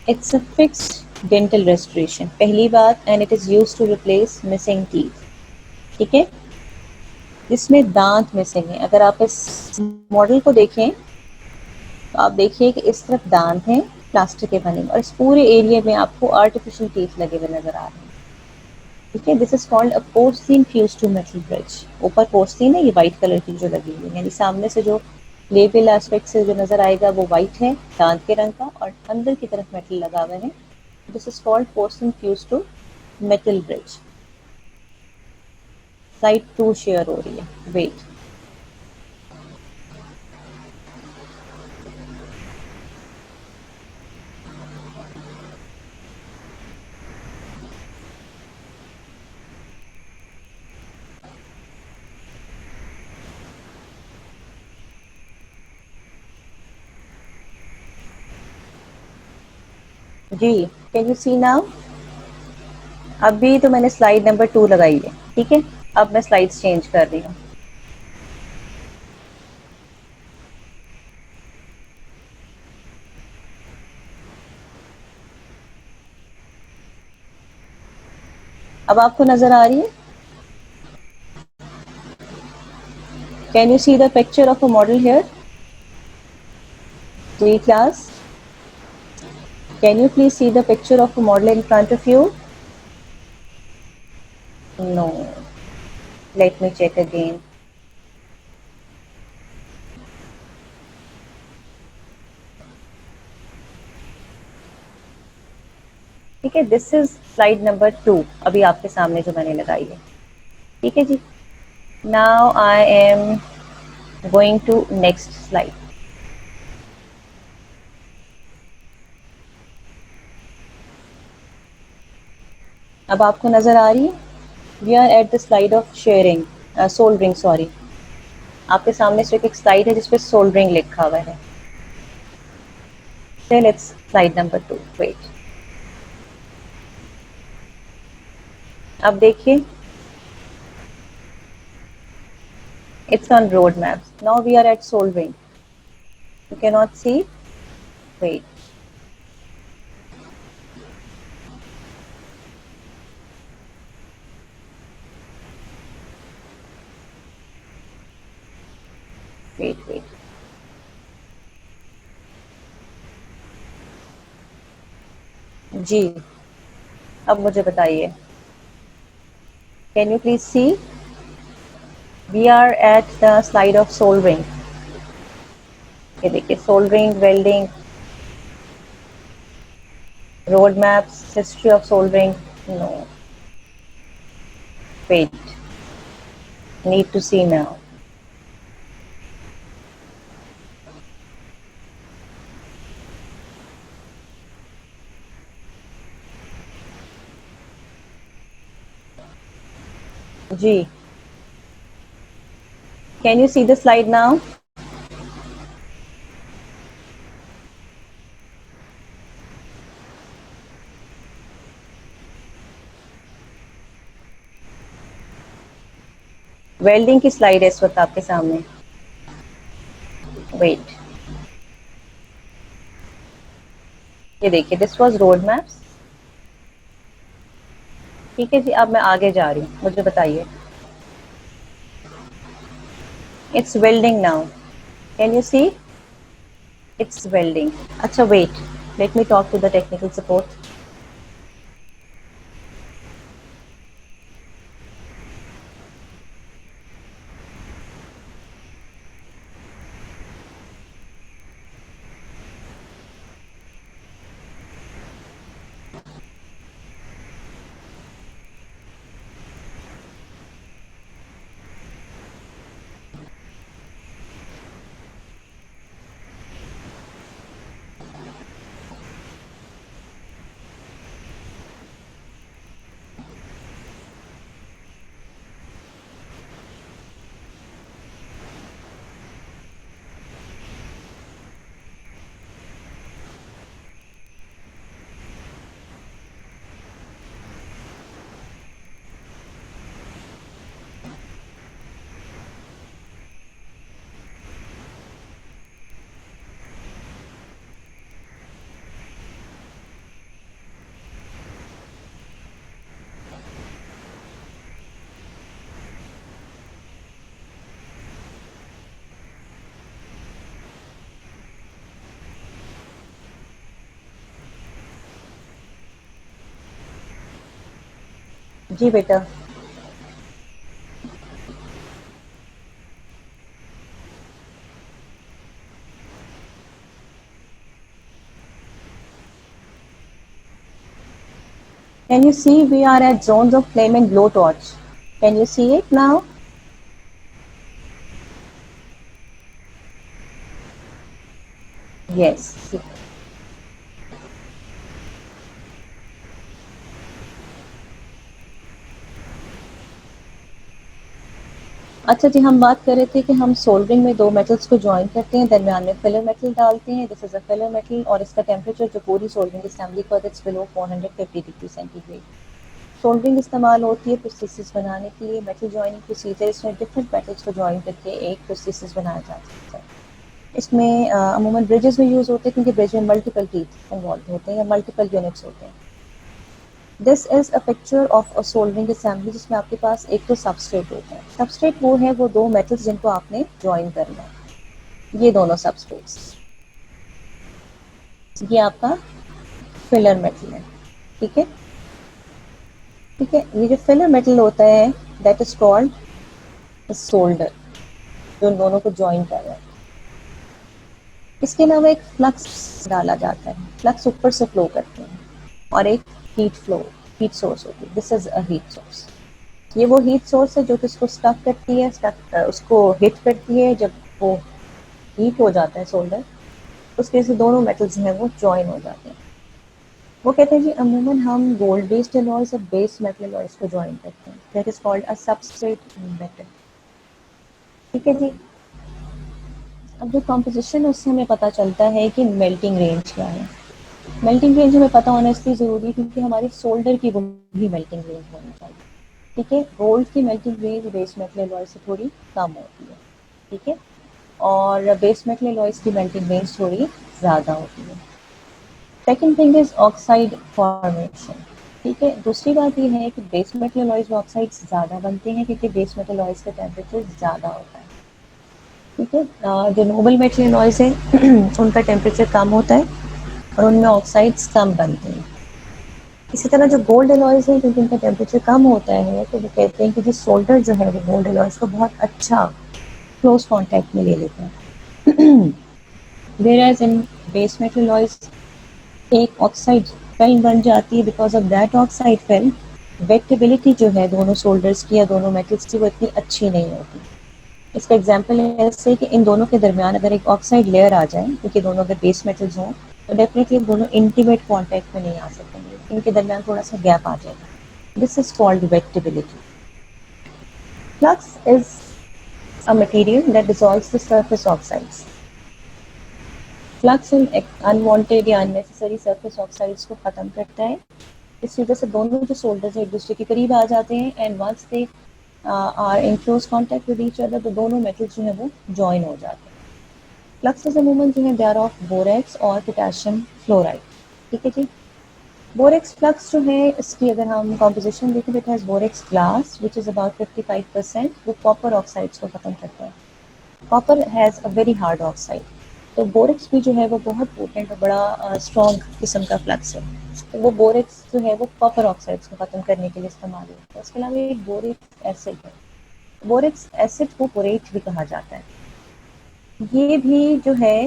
It's a fixed dental restoration. पहली बात, and it is used to replace missing teeth. ठीक है? जिसमें दांत missing है. अगर आप इस मॉडल को देखें तो आप देखिए कि इस तरफ दांत हैं प्लास्टिक के बने और इस पूरे एरिया में आपको आर्टिफिशियल टीथ लगे हुए नजर आ रहे हैं. ठीक है, this is called a porcelain fused to metal bridge. ऊपर पोर्सिन है, ये वाइट कलर की जो लगी हुई है, यानी सामने से जो लेबल एस्पेक्ट से जो नजर आएगा वो वाइट है दांत के रंग का और अंदर की तरफ मेटल लगा हुआ है. This is called porcelain fused to metal bridge. Side 2 share हो रही है. वेट. जी, कैन यू सी नाउ? अभी तो मैंने स्लाइड नंबर 2 लगाई है. ठीक है, अब मैं स्लाइड्स चेंज कर रही हूँ. अब आपको नजर आ रही है? Can you see the picture of a model here? जी class, can you please see the picture of a model in front of you? No. Let me check again. ठीक है, दिस इज स्लाइड नंबर 2 अभी आपके सामने जो मैंने लगाई है. ठीक है जी. Now I am going to next slide. अब आपको नजर आ रही है? We are at the slide of sharing, soldering, sorry. आपके सामने सिर्फ एक स्लाइड है जिसपे सोल्डरिंग लिखा हुआ है. Still it's slide number 2. Wait. अब देखिए, it's on road maps. Now we are at soldering. You cannot see? Wait. Wait. जी, अब मुझे बताइए. Can you please see? We are at the slide of soldering. ये देखिए, soldering, welding, road maps, history of soldering. No. Wait. Need to see now. जी. Can you see the slide now? Welding की slide है इस वक्त आपके सामने. Wait. ये देखिए, दिस वाज रोड मैप्स. ठीक है जी, अब मैं आगे जा रही हूँ. मुझे बताइए. It's welding now. Can you see? It's welding. अच्छा, wait. Let me talk to the technical support. जी बेटा। Can you see we are at zones of flame and blowtorch? Can you see it now? Yes. अच्छा जी, हम बात कर रहे थे कि हम सोल्डरिंग में दो मेटल्स को जॉइन करते हैं, दरमियान में फिलर मेटल डालते हैं। This is a filler metal और इसका टेम्परेचर जो पूरी सोल्डरिंग असेंबली पर it's below 450 degree centigrade. Soldering इस्तेमाल होती है प्रोसेसेस बनाने के लिए। मेटल जॉइनिंग प्रोसीजर, इसमें डिफरेंट मेटल्स को जॉइन करके एक प्रोसेसेस बनाया जा सकता है। इसमें अमूमन ब्रिजेस में यूज़ होते हैं क्योंकि ब्रिज में मल्टीपल टीथ इन्वॉल्व होते हैं या मल्टीपल यूनिट्स होते हैं। This is a picture of a soldering assembly जिसमें आपके पास एक तो सबस्ट्रेट होता है। सबस्ट्रेट वो है वो दो मेटल्स जिनको आपने जॉइन करना है। ये दोनों सबस्ट्रेट्स, ये आपका फिलर मेटल है। ठीक है, ठीक है। ये जो फिलर मेटल होता है दैट इज कॉल्ड सोल्डर, जो इन दोनों को जॉइन कर रहा है। इसके अलावा एक फ्लक्स डाला जाता है, फ्लक्स ऊपर से फ्लो करते हैं, और एक हीट फ्लो, हीट सोर्स होती है। This is a heat source. ये वो हीट सोर्स है जो कि उसको स्टक करती है, उसको हिट करती है। जब वो हीट हो जाता है सोल्डर, उसके से दोनों मेटल्स हैं वो जॉइन हो जाते हैं। वो कहते हैं जी अमूमन हम गोल्ड बेस्ड एलॉयज और बेस मेटल एलॉयज को जॉइन करते हैं। That is called a substrate metal. ठीक है जी। अब जो कॉम्पोजिशन है उससे हमें पता चलता है कि मेल्टिंग रेंज क्या है। मेल्टिंग रेंज हमें पता होना इसलिए ज़रूरी है क्योंकि हमारी सोल्डर की वही मेल्टिंग रेंज होनी चाहिए। ठीक है, गोल्ड की melting range base metal alloy से थोड़ी कम होती है। ठीक है, और बेस मेटल एलॉयज की मेल्टिंग रेंज थोड़ी ज़्यादा होती है। Second thing is oxide formation. ठीक है, दूसरी बात ये है कि बेस मेटल एलॉयज में ऑक्साइड्स ज़्यादा बनते हैं क्योंकि बेस मेटल एलॉयज का टेम्परेचर ज़्यादा होता है। ठीक है, जो नोबल मेटल एलॉयज हैं उनका टेम्परेचर कम होता है और उनमें ऑक्साइड्स कम बनते हैं। इसी तरह जो गोल्ड एलॉयज हैं क्योंकि उनका टेम्परेचर कम होता है तो वो कहते हैं कि जो सोल्डर जो है वो गोल्ड एलॉयज को बहुत अच्छा क्लोज कॉन्टैक्ट में ले लेता है। Where in base metal alloys एक ऑक्साइड फिल्म बन जाती है। Because of that oxide film wettability जो है दोनों सोल्डर्स की या दोनों मेटल्स की वो इतनी अच्छी नहीं होती। इसका एग्जाम्पल ऐसे कि इन दोनों के दरमियान अगर एक ऑक्साइड लेयर आ जाए, क्योंकि दोनों अगर बेस मेटल्स हों तो डेफिनेटली दोनों इंटीमेट कॉन्टैक्ट में नहीं आ सकेंगे, इनके दरमियान थोड़ा सा गैप आ जाएगा। This is called wettability. Flux is a material that dissolves the surface oxides. Flux इन अनवांटेड या अननेसेसरी सरफेस ऑक्साइड्स को ख़त्म करता है। इस वजह से दोनों जो सोल्डर्स एक दूसरे के करीब आ जाते हैं and once they are in close contact with each other तो दोनों मेटल्स जो है वो जॉइन हो जाते हैं। फ्लक्सेस अमूमन जो है दे आर ऑफ बोरेक्स और पोटेशियम फ्लोराइड। ठीक है जी। बोरेक्स फ्लक्स जो है इसकी अगर हम कॉम्पोजिशन देखें तो it has borax glass which is about 55%। वो कॉपर ऑक्साइड्स को ख़त्म करता है। Copper has a very hard oxide, तो बोरेक्स भी जो है वो बहुत पोटेंट और बड़ा स्ट्रॉन्ग किस्म का फ्लक्स है। तो वो बोरेक्स जो है वो कॉपर ऑक्साइड्स को ख़त्म करने के लिए इस्तेमाल होता है। उसके अलावा एक बोरिक एसिड है। बोरिक एसिड को बोरेट भी कहा जाता है। ये भी जो है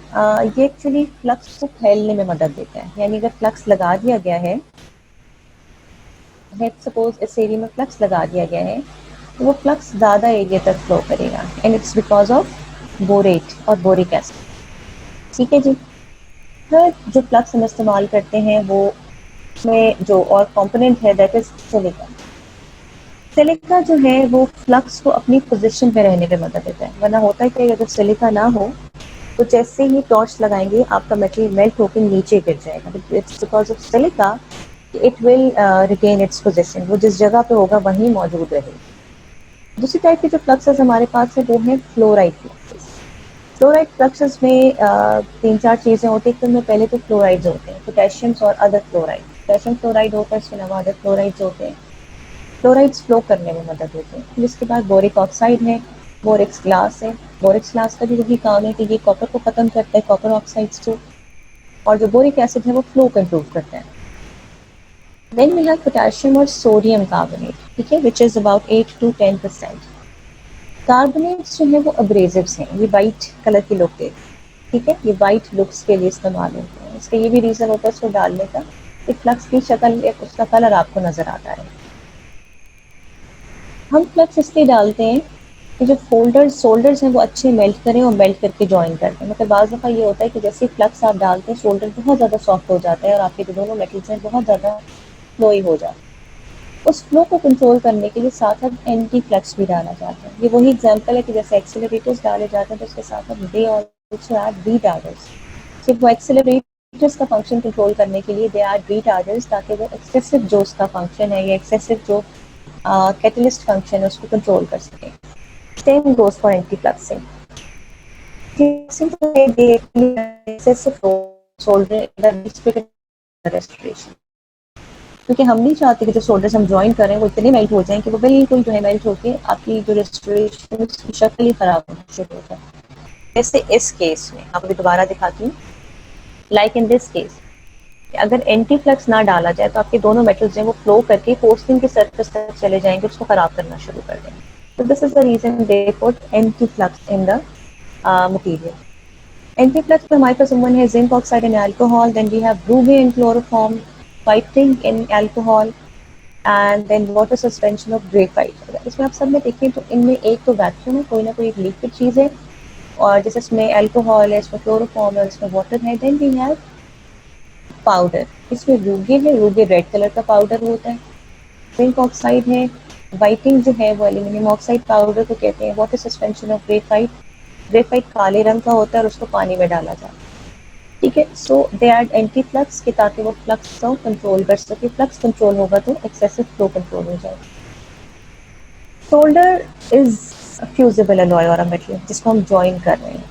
ये एक्चुअली फ्लक्स को फैलने में मदद देता है। यानी अगर फ्लक्स लगा दिया गया है, सपोज इस एरिया में फ्लक्स लगा दिया गया है तो वो फ्लक्स ज़्यादा एरिया तक फ्लो करेगा and it's because of borate और बोरिक एसिड। ठीक है जी। फिर जो फ्लक्स हम इस्तेमाल करते हैं वो में जो और कंपोनेंट है दैट इज सिलिका। सिलिका जो है वो फ्लक्स को अपनी पोजीशन पे रहने में मदद देता है। वरना होता है कि अगर सिलिका ना हो तो जैसे ही टॉर्च लगाएंगे आपका मटेरियल मेल्ट होकर नीचे गिर जाएगा। It's because of silica it will retain its position, वो जिस जगह पे होगा वहीं मौजूद रहेगा। दूसरी टाइप के जो फ्लक्सेस हमारे पास है वो है फ्लोराइड फ्लक्सेस। फ्लोराइड फ्लक्सेस में तीन चार चीज़ें होती हैं। तो उनमें पहले तो फ्लोराइड्स होते हैं, पोटेशियम्स और अदर फ्लोराइड। पोटेशियम फ्लोराइड होता है, इसके अलावा अदर फ्लोराइड्स होते हैं। फ्लोराइड्स फ्लो करने में मदद होते हैं। जिसके बाद बोरिक ऑक्साइड है, बोरिक्स ग्लास है। बोरिक्स ग्लास का भी वही काम है कि ये कॉपर को ख़त्म करता है, कॉपर ऑक्साइड्स को। और जो बोरिक एसिड है वो फ्लो को इम्प्रूव करता है। देन वी हैव पोटेशियम और सोडियम कार्बोनेट, ठीक है, which is about 8 to 10%। Carbonates जो है वो अब्रेजिव्स हैं, ये वाइट कलर के लोग देते हैं, ठीक है, ये वाइट लुक्स के लिए इस्तेमाल होते हैं। इसका ये भी रीज़न होता है इसको डालने का कि फ्लक्स की शक्ल, उसका कलर आपको नज़र आता है। हम फ्लक्स इसलिए डालते हैं कि जो शोल्डर्स हैं वो अच्छे मेल्ट करें और मेल्ट करके जॉइन करते हैं। मतलब बाज़ दफ़ा ये होता है कि जैसे फ्लक्स आप डालते हैं शोल्डर बहुत ज़्यादा सॉफ्ट हो जाता है और आपके जो दोनों मेटल्स हैं बहुत ज़्यादा फ्लोई हो जाते हैं। उस फ्लो को कंट्रोल करने के लिए साथ साथ एंटी फ्लक्स भी डाला जाता है। ये वही एग्जांपल है कि जैसे एक्सेलरेटर्स डाले जाते हैं तो उसके साथ साथ दे आल्सो ऐड रिटार्डर्स। सिर्फ वो एक्सेलरेटर्स का फंक्शन कंट्रोल करने के लिए दे ऐड रिटार्डर्स, ताकि वो एक्सेसिव जो उसका फंक्शन है या एक्सेसिव जो कैटलिस्ट फंक्शन है उसको कंट्रोल कर सकें। Same goes for anti fluxing. excessive shoulder restoration, क्योंकि हम नहीं चाहते कि जो शोल्डर्स हम ज्वाइन करें वो इतने मेल्ट हो जाएं कि वो बिल्कुल जो है मेल्ट होकर आपकी जो रेस्टोरेशन की शक्ल ही खराब होना शुरू हो जाए। जैसे इस केस में आपको दोबारा दिखाती हूँ, लाइक इन दिस केस, अगर एंटी फ्लक्स ना डाला जाए तो आपके दोनों मेटल्स जो है वो फ्लो करके पोस्टिंग के सरफेस तक चले जाएंगे, उसको खराब करना शुरू कर देंगे। तो this is the reason they put anti flux in the material. Anti flux में हमारे पास है zinc oxide and alcohol, then we have ruby and chloroform, fighting in alcohol, and then water suspension of graphite. इसमें आप सब में देखें तो इनमें एक तो वैक्यूम है, कोई ना कोई एक लिक्विड चीज़ है, और जैसे इसमें अल्कोहल है, इसमें क्लोरोफॉर्म है, इसमें वाटर है। देन वी हैव पाउडर, इसमें रूगे है, रूगे रेड कलर का पाउडर होता है। जिंक ऑक्साइड है, वाइटिंग जो है वो एल्यूमिनियम ऑक्साइड पाउडर को कहते हैं। Water suspension of graphite, graphite काले रंग का होता है और उसको पानी में डाला जाता है, ठीक है। सो दे एड एंटी फ्लक्स के ताकि वो फ्लक्स को कंट्रोल कर सके। फ्लक्स कंट्रोल होगा तो एक्सेसिव फ्लो कंट्रोल हो जाएगा। शोल्डर इज फ्यूजिबल अलॉय और मेटल जिसको हम ज्वाइन कर रहे हैं,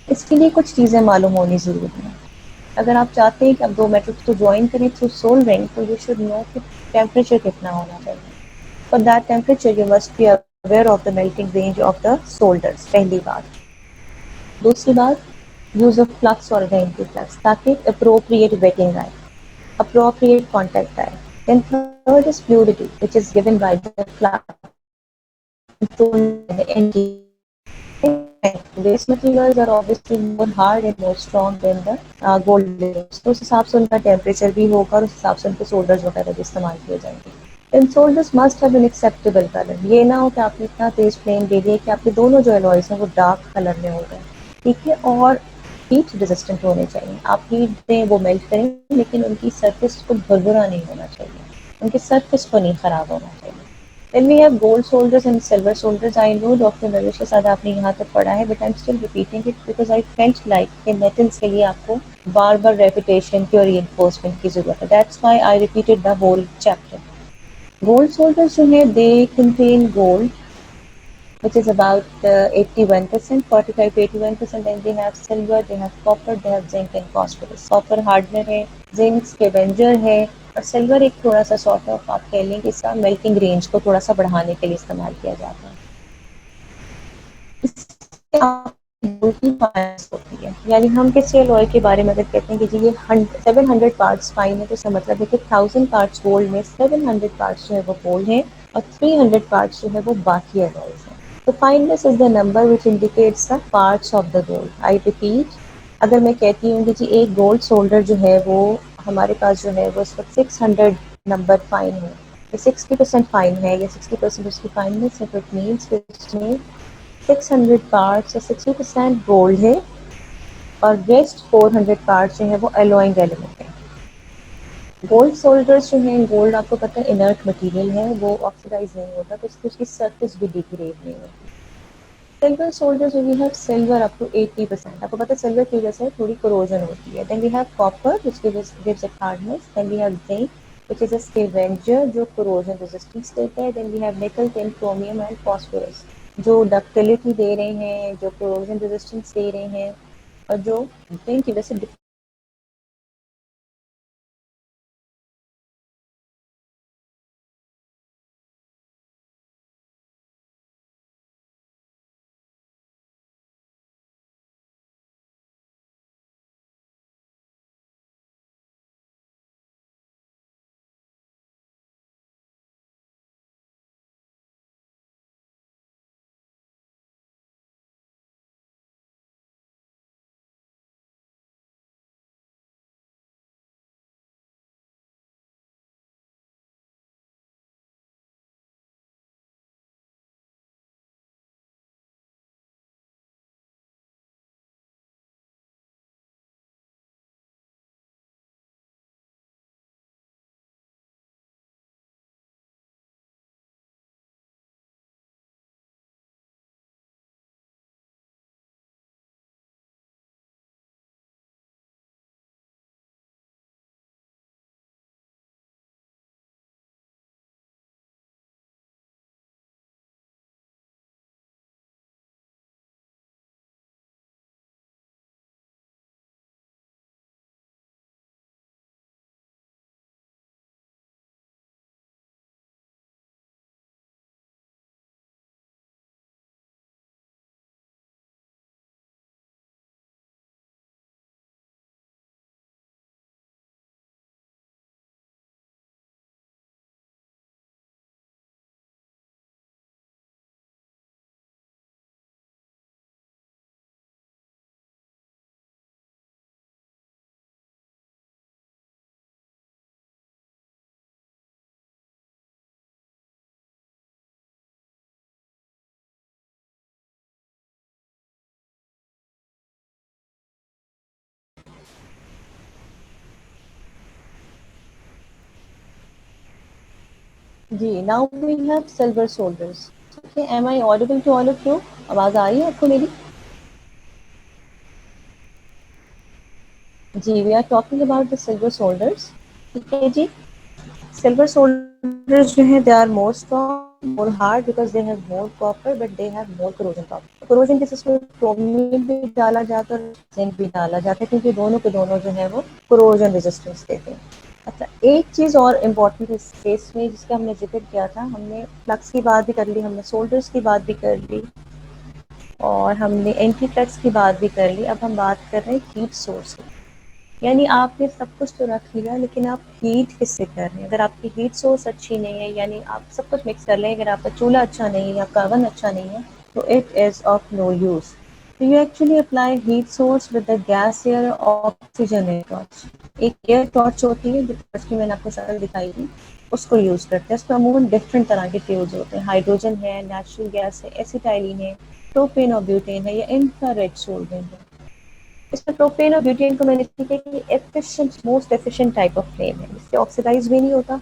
इसके लिए कुछ चीज़ें मालूम होनी ज़रूरी है। अगर आप चाहते हैं कि आप दो मेटल्स को ज्वाइन करें थ्रू सोल्डरिंग, तो यू शुड नो कि टेम्परेचर कितना होना चाहिए। For that temperature you must be aware of the melting range of the shoulders, पहली बात। दूसरी बात, यूज ऑफ फ्लक्स और एंटी फ्लक्स, ताकि अप्रोप्रिएट वेटिंग आए, appropriate contact type. Then third is fluidity, which is given by the flux and the NG. Base materials are obviously more hard and more strong than the gold layers. तो उस हिसाब से उनका temperature भी होगा और उस हिसाब से उनके सोल्डर्स वगैरह भी इस्तेमाल किए जाएंगे। इन solders must have an acceptable colour, ये ना हो कि आपने इतना तेज फ्लेम दे दिया कि आपके दोनों जो एलॉयज हैं वो डार्क कलर में हो गए, ठीक है। और हीट रेजिस्टेंट होने चाहिए। आप हीट दें वो मेल्ट करें, लेकिन उनकी सरफेस को भुरभुरा नहीं होना चाहिए, उनके सरफेस को नहीं खराब होना चाहिए। Then we have gold soldiers and silver soldiers. I know doctor Naresh के साथ आपने यहाँ तक पढ़ा है, but I am still repeating it because I felt like कि मेटल्स के लिए आपको बार बार रेपिटेशन की और रीइंफोर्समेंट की जरूरत है। That's why I repeated the whole chapter. Gold solders जो है they contain gold which is about 81%, 45 to 81%. Then they have silver, they have copper, they have zinc and phosphorus. Copper hardener है, zinc scavenger है, और silver एक थोड़ा सा sort of आप कह लें कि इसका मेल्टिंग रेंज को थोड़ा सा बढ़ाने के लिए इस्तेमाल किया जाता है। इससे होती है, यानी हम किसी अलॉय के बारे में अगर कहते हैं कि जी ये 700 पार्ट्स फाइन है, तो इसका मतलब है कि 1000 पार्ट्स गोल्ड में 700 पार्ट्स जो है वो गोल्ड है और 300 पार्ट्स जो है वो बाकी अलॉयज है। तो fineness is the number which indicates the parts of the gold. I repeat, अगर मैं कहती हूँ कि जी एक गोल्ड सोल्डर जो है वो हमारे पास जो है वो इस वक्त 600 नंबर फाइन है, 60% फाइन है या 60% उसकी फाइननेस है, तो इट मीन्स इसमें 600 पार्ट्स या 60% गोल्ड है और रेस्ट 400 पार्ट्स जो है वो एलोइंग एलिमेंट है। गोल्ड सोल्डर्स जो हैं, गोल्ड आपको पता है इनर्ट मटेरियल है, वो ऑक्सीडाइज नहीं होता, तो उसकी सरफेस भी डिग्रेड नहीं होती। Silver solders we have silver up to 80%, आपको पता है सिल्वर की वजह से थोड़ी कोरोजन होती है। Then we have copper which gives it hardness. Then we have zinc which is a scavenger जो कोरोजन रेजिस्टेंस देता है। Then we have nickel, tin, chromium and phosphorus जो डक्टिलिटी दे रहे हैं, जो कोरोजन रेजिस्टेंस दे रहे हैं, और जो जिनकी वजह से जी, now we have silver solders. Okay, am I audible to all of you? आवाज़ आ रही है आपको मेरी? जी, we are talking about the silver solders. ठीक है जी। सिल्वर सोल्डर्स जो हैं they are more strong, more hard because they have more copper but they have more corrosion property. Corrosion के सिस्टम में क्रोमियम भी डाला जाता है और जिंक भी डाला जाता है क्योंकि दोनों के दोनों जो है वो कोरोजन रेजिस्टेंस देते हैं। अच्छा, एक चीज़ और इम्पोर्टेंट इस केस में जिसका हमने जिक्र किया था, हमने फ्लक्स की बात भी कर ली, हमने सोल्डर्स की बात भी कर ली और हमने एंटी फ्लक्स की बात भी कर ली। अब हम बात कर रहे हैं हीट सोर्स की। यानी आपने सब कुछ तो रख लिया लेकिन आप हीट किससे कर रहे हैं? अगर आपकी हीट सोर्स अच्छी नहीं है, यानी आप सब कुछ मिक्स कर लें, अगर आपका चूल्हा अच्छा नहीं है, आपका ओवन अच्छा नहीं है, तो it is of no use. तो you actually apply heat source with the gas air oxygen torch. एक एयर टॉर्च होती है जो टॉर्च की मैंने आपको शक्ल दिखाई थी, उसको यूज़ करते हैं। उसमें अमूमन डिफरेंट तरह के फ्यूल्स होते हैं, हाइड्रोजन है, नेचुरल गैस है, एसिटाइलिन है, प्रोपेन और ब्यूटेन है या इंफ्रारेड सोल्वेंट है। इसमें प्रोपेन और ब्यूटेन को मैंने सीखा कि efficient most efficient type of flame है, इससे ऑक्सीडाइज भी नहीं होता,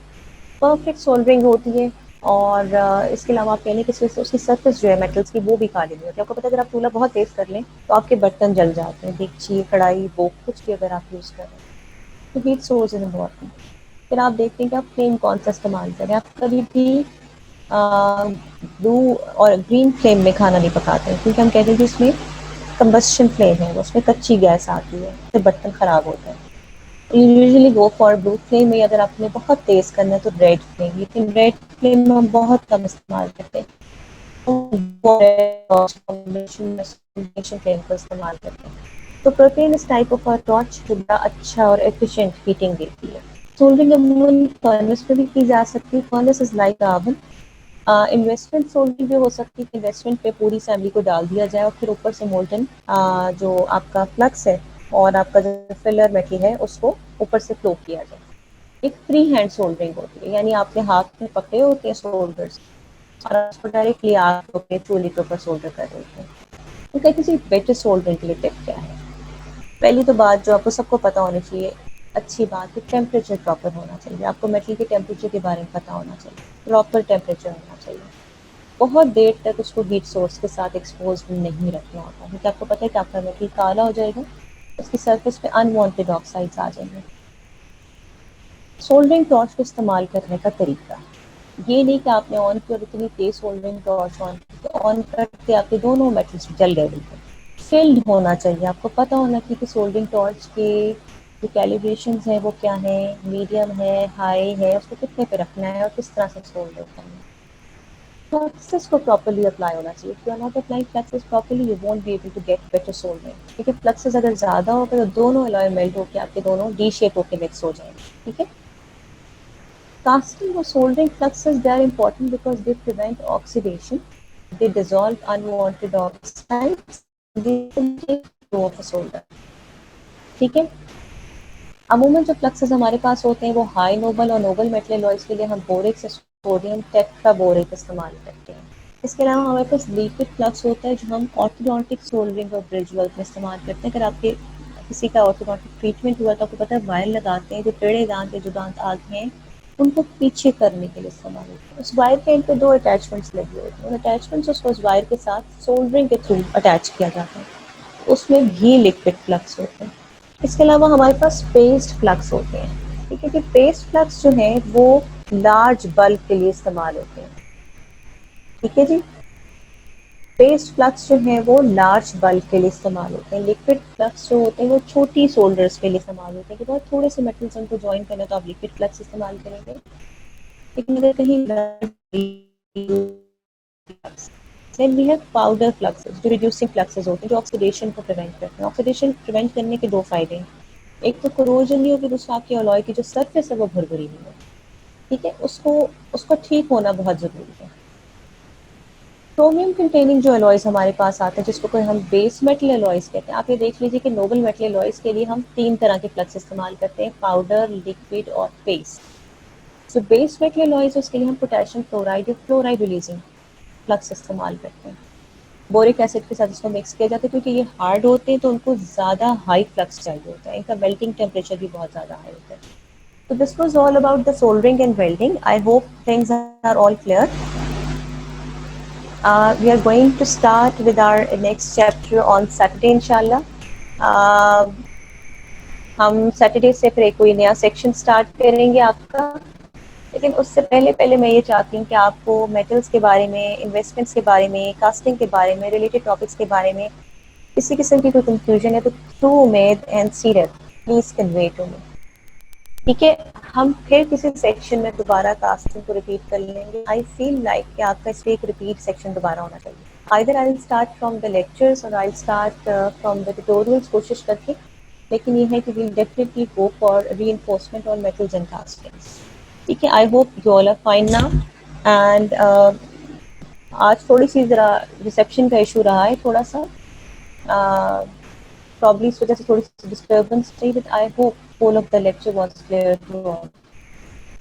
परफेक्ट सोल्डरिंग होती है और इसके अलावा आप कह लें कि उसकी सर्फेस जो है मेटल्स की वो भी काली नहीं होती। आपको पता है अगर आप चूल्हा बहुत तेज़ कर लें तो आपके बर्तन जल जाते हैं, देगची, कढ़ाई, वो कुछ भी अगर आप यूज़ कर रहे हैं तो हीट सोर्स इज इम्पॉर्टेंट। फिर आप देखते हैं कि आप फ्लेम कौन सा इस्तेमाल करें। आप कभी भी ब्लू और ग्रीन फ्लेम में खाना नहीं पकाते हैं क्योंकि हम कहते हैं कि इसमें कंबस्शन फ्लेम है, उसमें कच्ची गैस आती है, फिर बर्तन खराब होता है। Usually go for blue flame में, अगर आपने बहुत तेज़ करना है तो रेड फ्लेम, लेकिन रेड फ्लेम में हम बहुत कम इस्तेमाल करते हैं, कॉम्बिनेशन फ्लेम को इस्तेमाल करते हैं। तो प्रोपेन इस टाइप ऑफ टॉर्च जो बड़ा अच्छा और एफिशिएंट हीटिंग देती है। सोल्डरिंग अमूमन फर्नेस पे भी की जा सकती है। Furnace is like oven. Investment soldering भी हो सकती है कि इन्वेस्टमेंट पे पूरी फैमिली को डाल दिया जाए और फिर ऊपर से मोल्टन जो आपका फ्लक्स है और आपका जो फिलर मेटल है उसको ऊपर से फ्लो किया जाए। एक फ्री हैंड सोल्डरिंग होती है, यानी आपने हाथ में पकड़े होते हैं सोल्डर्स और आप उसको डायरेक्टली आग के चूल्हे के ऊपर सोल्डर कर देते हैं। तो कहते हैं बेटर सोल्डरिंग के लिए टिप क्या है? पहली तो बात जो आपको सबको पता होनी चाहिए, अच्छी बात है, टेम्परेचर प्रॉपर होना चाहिए। आपको मेटल के टेम्परेचर के बारे में पता होना चाहिए, प्रॉपर टेम्परेचर होना चाहिए। बहुत देर तक उसको हीट सोर्स के साथ एक्सपोज नहीं रखना होता क्योंकि आपको पता है कि आपका मेटल काला हो जाएगा, उसकी सरफेस पे अनवांटेड ऑक्साइड्स आ जाएंगे। सोल्डरिंग टॉर्च को इस्तेमाल करने का तरीका, ये नहीं कि आपने ऑन किया और इतनी तेज सोल्डरिंग टॉर्च ऑन करके आपके दोनों मेटल्स जल गए बिल्कुल। फिल्ड होना चाहिए, आपको पता होना चाहिए कि सोल्डरिंग टॉर्च के जो कैलिब्रेशंस हैं वो क्या है, मीडियम है, हाई है, उसको कितने पे रखना है और किस तरह से सोल्डर करना है। फ्लक्सेस को प्रॉपर्ली अप्लाई होना चाहिए। If you are not applying fluxes properly you won't be able to get better soldering, क्योंकि फ्लक्सेस अगर ज़्यादा हो गए तो दोनों अलॉय मेल्ट होकर आपके दोनों डी शेप होकर मिक्स हो जाएंगे। ठीक है। Casting or soldering fluxes, they are important because they prevent oxidation, they dissolve unwanted oxides, they take flow of a solder. ठीक है। अमूमन जो फ्लक्सेस हमारे पास होते हैं वो हाई नोबल और नोबल मेटल एलॉयज के लिए हम बोरेक्स सोडियम टेट्रा बोरेट इस्तेमाल करते हैं। इसके अलावा हमारे पास लिक्विड फ्लक्स होता है जो हम ऑर्थोडोंटिक सोल्डरिंग और ब्रिज वर्क में इस्तेमाल करते हैं। अगर आपके किसी का ऑर्थोडोंटिक ट्रीटमेंट हुआ तो आपको पता है वायर लगाते हैं, जो टेढ़े दांत है, जो दांत आगे हैं, उनको पीछे करने के लिए इस्तेमाल होता है। उस वायर के एंड पे दो अटैचमेंट्स लगे होते हैं, उन अटैचमेंट्स को उस वायर के साथ सोल्डरिंग के थ्रू अटैच किया जाता है, उसमें भी लिक्विड फ्लक्स होते हैं। इसके अलावा हमारे पास पेस्ट फ्लक्स होते हैं। ठीक है कि पेस्ट फ्लक्स जो हैं वो लार्ज बल्क के लिए इस्तेमाल होते हैं। ठीक है जी। पेस्ट फ्लक्स जो है वो लार्ज बल्क के लिए इस्तेमाल होते हैं। लिक्विड फ्लक्स जो होते हैं वो छोटी सोल्डर्स के लिए इस्तेमाल होते हैं कि बहुत थोड़े से मेटल्स उनको ज्वाइन करना तो आप लिक्विड फ्लक्स इस्तेमाल करेंगे। लेकिन अगर कहीं then we have powder fluxes जो रिड्यूसिंग फ्लक्सेस होते हैं, जो ऑक्सीडेशन को प्रिवेंट करते हैं। ऑक्सीडेशन प्रिवेंट करने के दो फायदे हैं, एक तो कोरोजन नहीं होगी, दूसरा आपकी अलॉय की जो सरफेस है वो भुरभुरी नहीं होगी। ठीक है, उसको उसको ठीक होना बहुत ज़रूरी है। क्रोमियम कंटेनिंग जो एलॉयज हमारे पास आते हैं जिसको कोई हम बेस मेटल एलॉयज कहते हैं, आप ये देख लीजिए कि नोबल मेटल एलॉयज के लिए हम तीन तरह के फ्लक्स इस्तेमाल करते हैं, पाउडर, लिक्विड और पेस्ट। जो बेस मेटल एलॉयज उसके लिए हम पोटेशियम क्लोराइड या फ्लोराइड रिलीजिंग फ्लक्स इस्तेमाल करते हैं। बोरिक एसिड के साथ इसको मिक्स किया जाता है क्योंकि ये हार्ड होते हैं तो उनको ज़्यादा हाई फ्लक्स चाहिए होता है, इनका मेल्टिंग टेम्परेचर भी बहुत ज़्यादा हाई होता है। So this was all about the soldering and welding. I hope things are all clear. We are going to start with our next chapter on Saturday, inshallah. Uh, हम Saturday से फिर एक कोई नया सेक्शन स्टार्ट करेंगे आपका, लेकिन उससे पहले पहले मैं ये चाहती हूँ कि आपको मेटल्स के बारे में, इन्वेस्टमेंट्स के बारे में, कास्टिंग के बारे में, रिलेटेड टॉपिक्स के बारे में किसी किस्म की कोई कंफ्यूजन है तो थ्रू उमेद एंड सीरत प्लीज़ कन्वे टू मी। ठीक है, हम फिर किसी सेक्शन में दोबारा कास्टिंग को रिपीट कर लेंगे। आई फील लाइक कि आपका इस पर एक रिपीट सेक्शन दोबारा होना चाहिए। Either I will start from the lectures और I will start from the tutorials, कोशिश करके, लेकिन ये है कि we'll definitely go for reinforcement on metals and castings. ठीक है, I hope you all are fine now. And आज थोड़ी सी ज़रा रिसेप्शन का इशू रहा है थोड़ा सा, प्रॉब्ली इस वजह से थोड़ी सी डिस्टर्बेंस थी, but I hope whole of the lecture was clear to all.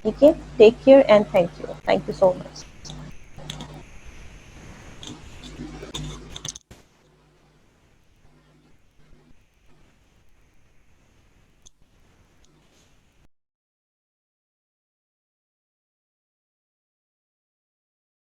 Okay, take care and thank you so much.